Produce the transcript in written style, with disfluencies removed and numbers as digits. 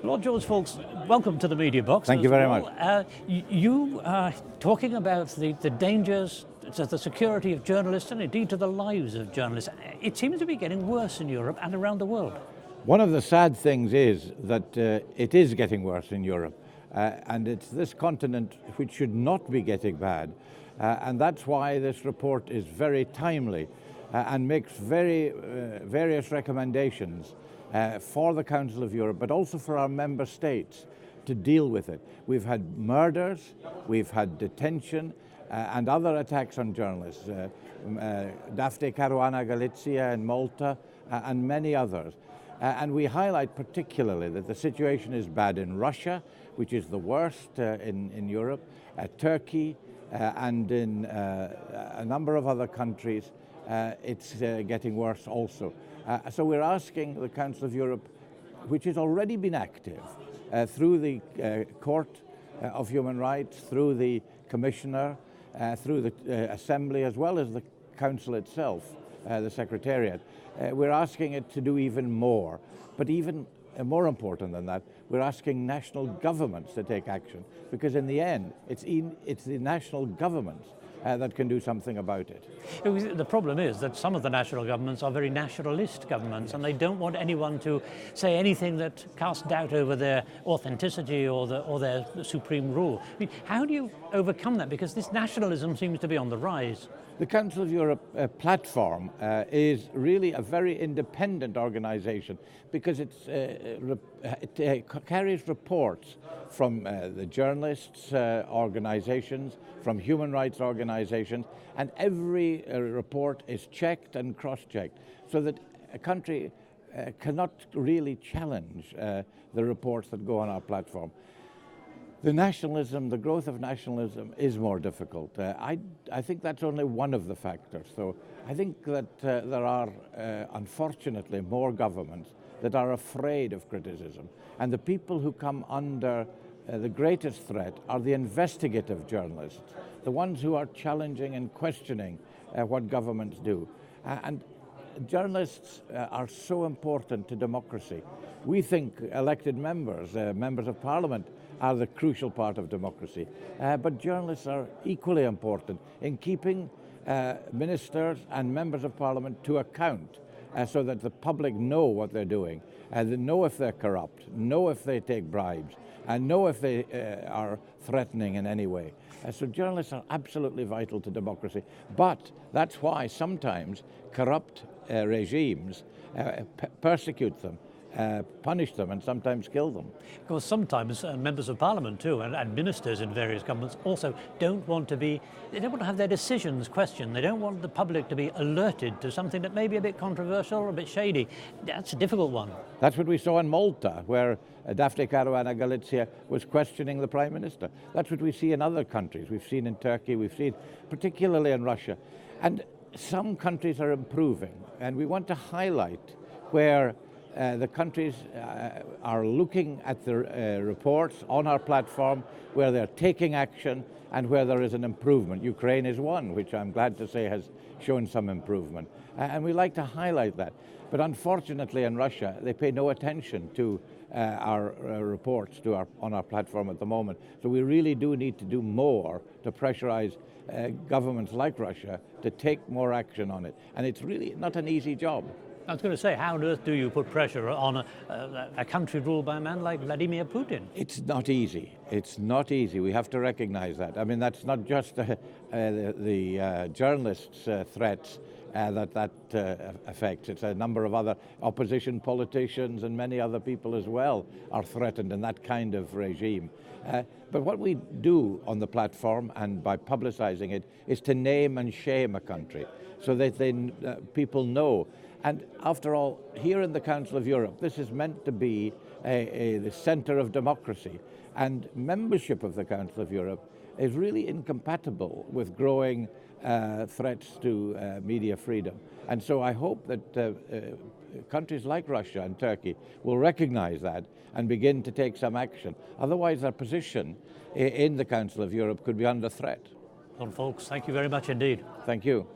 Lord George Foulkes, welcome to the Media Box. Thank you very much. You are talking about the dangers to the security of journalists and indeed to the lives of journalists. It seems to be getting worse in Europe and around the world. One of the sad things is that it is getting worse in Europe. And it's this continent which should not be getting bad. And that's why this report is very timely and makes various recommendations for the Council of Europe, but also for our member states to deal with it. We've had murders, we've had detention, and other attacks on journalists. Daphne Caruana Galizia in Malta, and many others. And we highlight particularly that the situation is bad in Russia, which is the worst in Europe, Turkey, and in a number of other countries. It's getting worse also. So we're asking the Council of Europe, which has already been active through the Court of Human Rights, through the Commissioner, through the Assembly, as well as the Council itself, the Secretariat. We're asking it to do even more. But even more important than that, we're asking national governments to take action, because in the end, it's the national governments that can do something about it. The problem is that some of the national governments are very nationalist governments, and they don't want anyone to say anything that casts doubt over their authenticity or their supreme rule. I mean, how do you overcome that? Because this nationalism seems to be on the rise. The Council of Europe platform is really a very independent organization, because it carries reports from the journalists' organizations, from human rights organizations, and every report is checked and cross-checked, so that a country cannot really challenge the reports that go on our platform. The nationalism, the growth of nationalism is more difficult. I think that's only one of the factors. So I think that there are, unfortunately, more governments that are afraid of criticism. And the people who come under the greatest threat are the investigative journalists, the ones who are challenging and questioning what governments do. And journalists are so important to democracy. We think elected members, members of parliament, are the crucial part of democracy. But journalists are equally important in keeping ministers and members of parliament to account, so that the public know what they're doing, they know if they're corrupt, know if they take bribes, and know if they are threatening in any way. So journalists are absolutely vital to democracy. But that's why sometimes corrupt regimes persecute them, punish them, and sometimes kill them. Of course, sometimes members of parliament too, and ministers in various governments also don't want to have their decisions questioned. They don't want the public to be alerted to something that may be a bit controversial or a bit shady. That's a difficult one. That's what we saw in Malta, where Daphne Caruana Galizia was questioning the Prime Minister. That's what we see in other countries. We've seen in Turkey, we've seen particularly in Russia. And some countries are improving, and we want to highlight where the countries are looking at the reports on our platform, where they're taking action and where there is an improvement. Ukraine is one, which I'm glad to say has shown some improvement. And we like to highlight that. But unfortunately in Russia, they pay no attention to our reports on our platform at the moment. So we really do need to do more to pressurize governments like Russia to take more action on it. And it's really not an easy job. I was going to say, how on earth do you put pressure on a country ruled by a man like Vladimir Putin? It's not easy. It's not easy. We have to recognize that. I mean, that's not just the journalists' threats that affects. It's a number of other opposition politicians and many other people as well are threatened in that kind of regime. But what we do on the platform and by publicizing it is to name and shame a country so that people know. And after all, here in the Council of Europe, this is meant to be the center of democracy. And membership of the Council of Europe is really incompatible with growing threats to media freedom. And so I hope that countries like Russia and Turkey will recognize that and begin to take some action. Otherwise, their position in the Council of Europe could be under threat. Lord Foulkes, thank you very much indeed. Thank you.